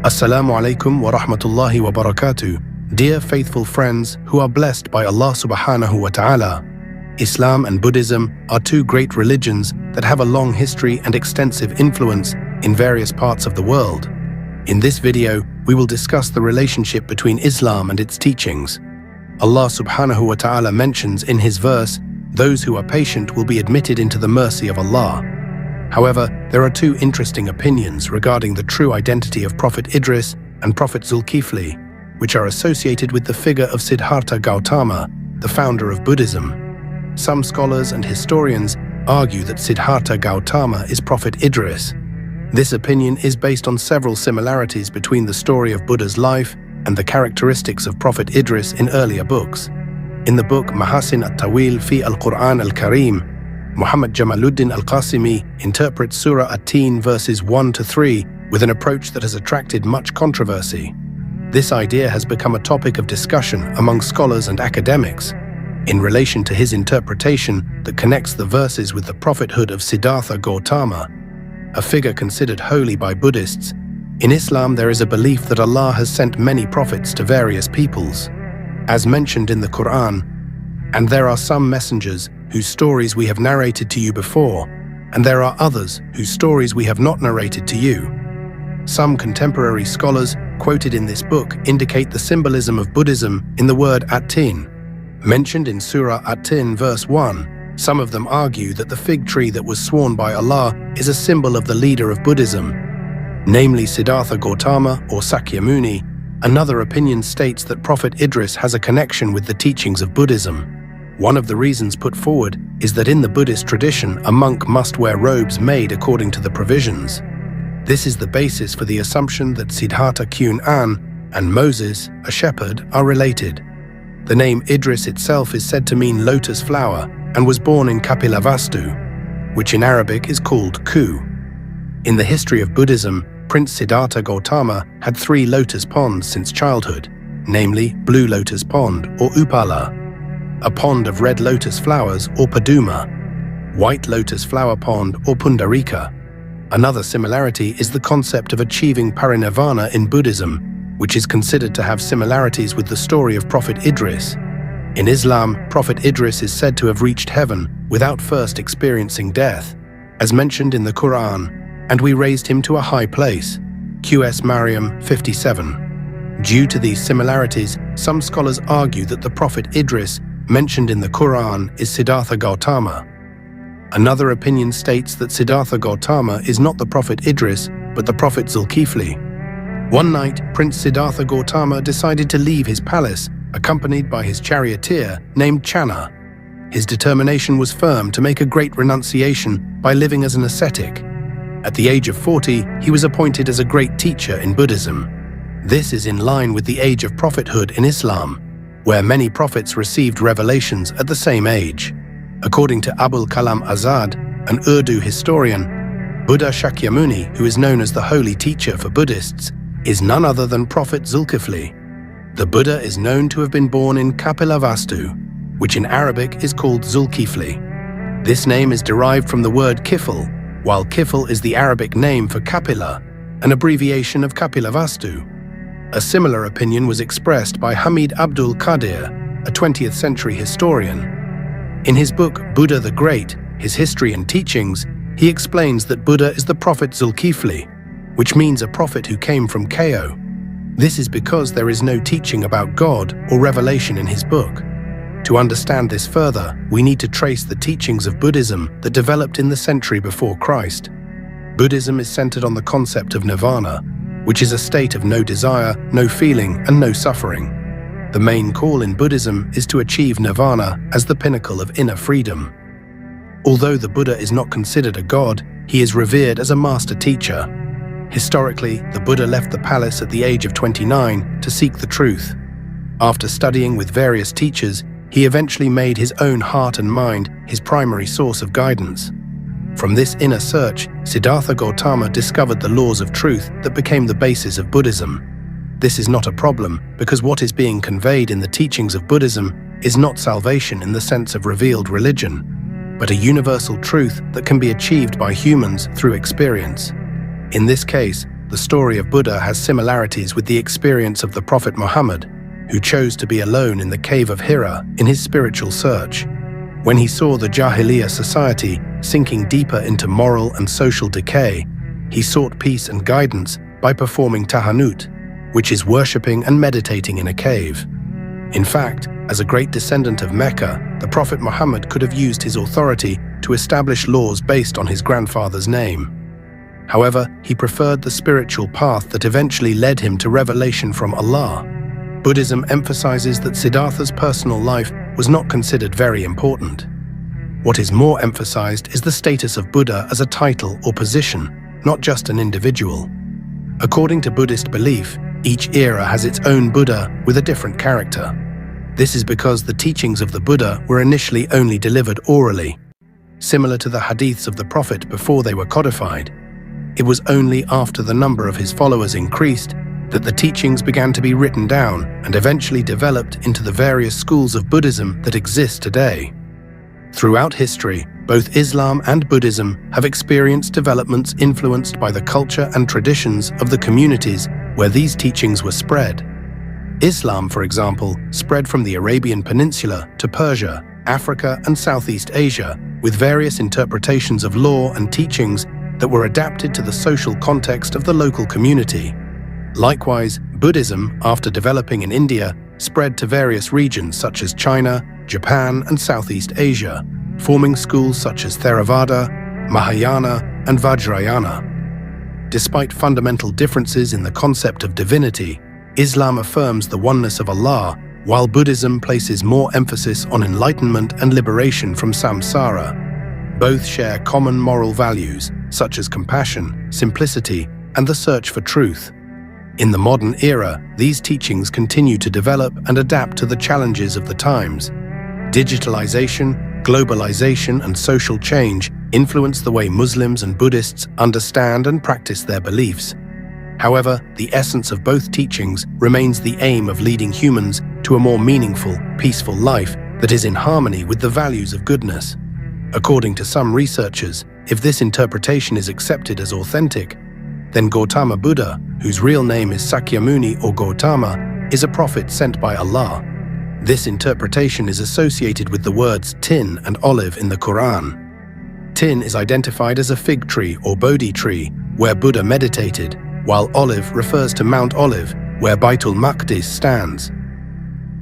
Assalamu alaikum wa rahmatullahi wa barakatuh. Dear faithful friends who are blessed by Allah Subhanahu wa ta'ala, Islam and Buddhism are two great religions that have a long history and extensive influence in various parts of the world. In this video, we will discuss the relationship between Islam and its teachings. Allah Subhanahu wa ta'ala mentions in his verse, "Those who are patient will be admitted into the mercy of Allah." However, there are two interesting opinions regarding the true identity of Prophet Idris and Prophet Zulkifli, which are associated with the figure of Sidharta Gautama, the founder of Buddhism. Some scholars and historians argue that Sidharta Gautama is Prophet Idris. This opinion is based on several similarities between the story of Buddha's life and the characteristics of Prophet Idris in earlier books. In the book Mahasin at-Tawil fi al-Quran al-Karim, Muhammad Jamaluddin al-Qasimi interprets Surah At-Tin verses 1 to 3 with an approach that has attracted much controversy. This idea has become a topic of discussion among scholars and academics in relation to his interpretation that connects the verses with the prophethood of Sidharta Gautama, a figure considered holy by Buddhists. In Islam, there is a belief that Allah has sent many prophets to various peoples, as mentioned in the Quran, and there are some messengers whose stories we have narrated to you before, and there are others whose stories we have not narrated to you. Some contemporary scholars quoted in this book indicate the symbolism of Buddhism in the word At-Tin, mentioned in Surah At-Tin verse 1. Some of them argue that the fig tree that was sworn by Allah is a symbol of the leader of Buddhism, namely Sidharta Gautama or Sakyamuni. Another opinion states that Prophet Idris has a connection with the teachings of Buddhism. One of the reasons put forward is that in the Buddhist tradition, a monk must wear robes made according to the provisions. This is the basis for the assumption that Sidharta Qun and Moses, a shepherd, are related. The name Idris itself is said to mean lotus flower and was born in Kapilavastu, which in Arabic is called Ku. In the history of Buddhism, Prince Sidharta Gautama had 3 lotus ponds since childhood, namely Blue Lotus Pond or Upala, a pond of red lotus flowers or Paduma, White Lotus Flower Pond or Pundarika. Another similarity is the concept of achieving parinirvana in Buddhism, which is considered to have similarities with the story of Prophet Idris. In Islam, Prophet Idris is said to have reached heaven without first experiencing death, as mentioned in the Quran, and we raised him to a high place. QS Maryam 57. Due to these similarities, some scholars argue that the Prophet Idris mentioned in the Quran is Sidharta Gautama. Another opinion states that Sidharta Gautama is not the Prophet Idris, but the Prophet Zulkifli. One night, Prince Sidharta Gautama decided to leave his palace, accompanied by his charioteer named Channa. His determination was firm to make a great renunciation by living as an ascetic. At the age of 40, he was appointed as a great teacher in Buddhism. This is in line with the age of prophethood in Islam, where many prophets received revelations at the same age. According to Abul Kalam Azad, an Urdu historian, Buddha Shakyamuni, who is known as the holy teacher for Buddhists, is none other than Prophet Zulkifli. The Buddha is known to have been born in Kapilavastu, which in Arabic is called Zulkifli. This name is derived from the word Kifl, while Kifl is the Arabic name for Kapila, an abbreviation of Kapilavastu. A similar opinion was expressed by Hamid Abdul Qadir, a 20th century historian. In his book Buddha the Great, His History and Teachings, he explains that Buddha is the Prophet Zulkifli, which means a prophet who came from Kao. This is because there is no teaching about God or revelation in his book. To understand this further, we need to trace the teachings of Buddhism that developed in the century before Christ. Buddhism is centered on the concept of nirvana, which is a state of no desire, no feeling, and no suffering. The main call in Buddhism is to achieve nirvana as the pinnacle of inner freedom. Although the Buddha is not considered a god, he is revered as a master teacher. Historically, the Buddha left the palace at the age of 29 to seek the truth. After studying with various teachers, he eventually made his own heart and mind his primary source of guidance. From this inner search, Sidharta Gautama discovered the laws of truth that became the basis of Buddhism. This is not a problem because what is being conveyed in the teachings of Buddhism is not salvation in the sense of revealed religion, but a universal truth that can be achieved by humans through experience. In this case, the the story of Buddha has similarities with the experience of the Prophet Muhammad, who chose to be alone in the cave of Hira in his spiritual search. When he saw the Jahiliyyah society sinking deeper into moral and social decay, he sought peace and guidance by performing tahanut, which is worshipping and meditating in a cave. In fact, as a great descendant of Mecca, the Prophet Muhammad could have used his authority to establish laws based on his grandfather's name. However, he preferred the spiritual path that eventually led him to revelation from Allah. Buddhism emphasizes that Siddhartha's personal life was not considered very important. What is more emphasized is the status of Buddha as a title or position, not just an individual. According to Buddhist belief, each era has its own Buddha with a different character. This is because the teachings of the Buddha were initially only delivered orally. Similar to the hadiths of the Prophet before they were codified, it was only after the number of his followers increased that the teachings began to be written down and eventually developed into the various schools of Buddhism that exist today. Throughout history, both Islam and Buddhism have experienced developments influenced by the culture and traditions of the communities where these teachings were spread. Islam, for example, spread from the Arabian Peninsula to Persia, Africa, and Southeast Asia, with various interpretations of law and teachings that were adapted to the social context of the local community. Likewise, Buddhism, after developing in India, spread to various regions such as China, Japan, and Southeast Asia, forming schools such as Theravada, Mahayana, and Vajrayana. Despite fundamental differences in the concept of divinity, Islam affirms the oneness of Allah, while Buddhism places more emphasis on enlightenment and liberation from samsara. Both share common moral values, such as compassion, simplicity, and the search for truth. In the modern era, these teachings continue to develop and adapt to the challenges of the times. Digitalization, globalization, and social change influence the way Muslims and Buddhists understand and practice their beliefs. However, the essence of both teachings remains the aim of leading humans to a more meaningful, peaceful life that is in harmony with the values of goodness. According to some researchers, if this interpretation is accepted as authentic, then Gautama Buddha, whose real name is Sakyamuni or Gautama, is a prophet sent by Allah. This interpretation is associated with the words tin and olive in the Quran. Tin is identified as a fig tree or Bodhi tree, where Buddha meditated, while olive refers to Mount Olive, where Baitul Maqdis stands.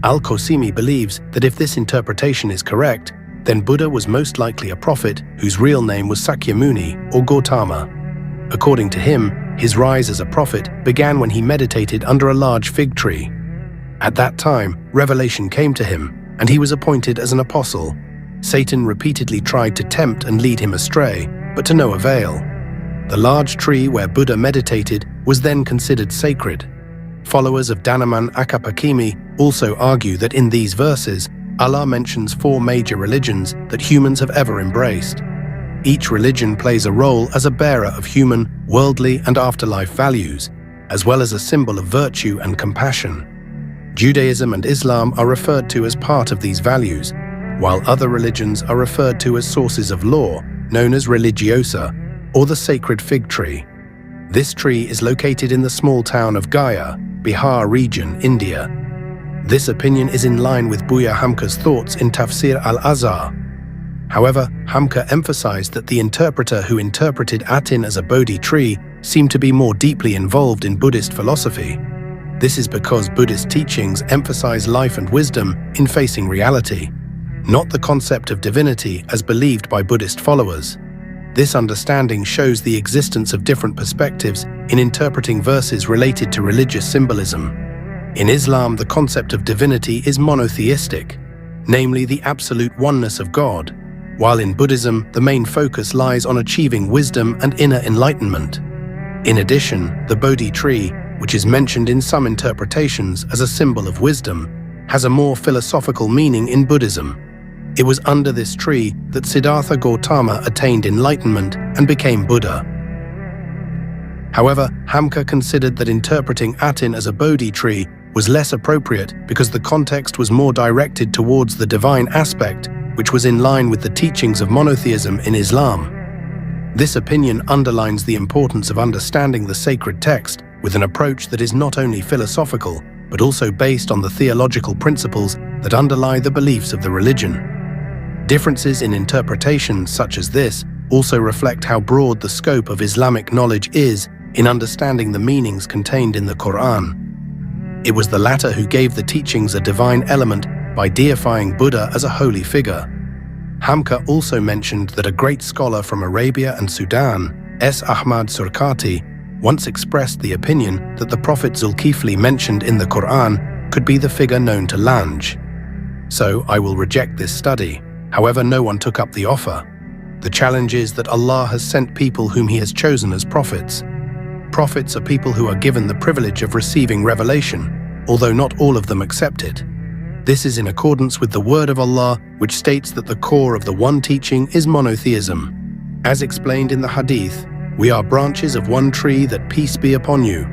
Al-Qasimi believes that if this interpretation is correct, then Buddha was most likely a prophet whose real name was Sakyamuni or Gautama. According to him, his rise as a prophet began when he meditated under a large fig tree. At that time, revelation came to him, and he was appointed as an apostle. Satan repeatedly tried to tempt and lead him astray, but to no avail. The large tree where Buddha meditated was then considered sacred. Followers of Danaman Akapakimi also argue that in these verses, Allah mentions 4 major religions that humans have ever embraced. Each religion plays a role as a bearer of human, worldly, and afterlife values, as well as a symbol of virtue and compassion. Judaism and Islam are referred to as part of these values, while other religions are referred to as sources of law, known as religiosa, or the sacred fig tree. This tree is located in the small town of Gaya, Bihar region, India. This opinion is in line with Buya Hamka's thoughts in Tafsir al-Azhar. However, Hamka emphasized that the interpreter who interpreted Atin as a Bodhi tree seemed to be more deeply involved in Buddhist philosophy. This is because Buddhist teachings emphasize life and wisdom in facing reality, not the concept of divinity as believed by Buddhist followers. This understanding shows the existence of different perspectives in interpreting verses related to religious symbolism. In Islam, the concept of divinity is monotheistic, namely the absolute oneness of God, while in Buddhism, the main focus lies on achieving wisdom and inner enlightenment. In addition, the Bodhi tree, which is mentioned in some interpretations as a symbol of wisdom, has a more philosophical meaning in Buddhism. It was under this tree that Sidharta Gautama attained enlightenment and became Buddha. However, Hamka considered that interpreting Atin as a Bodhi tree was less appropriate because the context was more directed towards the divine aspect, which was in line with the teachings of monotheism in Islam. This opinion underlines the importance of understanding the sacred text with an approach that is not only philosophical, but also based on the theological principles that underlie the beliefs of the religion. Differences in interpretations such as this also reflect how broad the scope of Islamic knowledge is in understanding the meanings contained in the Quran. It was the latter who gave the teachings a divine element by deifying Buddha as a holy figure. Hamka also mentioned that a great scholar from Arabia and Sudan, S. Ahmad Surkati, once expressed the opinion that the Prophet Zulkifli mentioned in the Quran could be the figure known to Lange. So I will reject this study. However, no one took up the offer. The challenge is that Allah has sent people whom He has chosen as prophets. Prophets are people who are given the privilege of receiving revelation, although not all of them accept it. This is in accordance with the word of Allah, which states that the core of the one teaching is monotheism. As explained in the Hadith, we are branches of one tree that peace be upon you.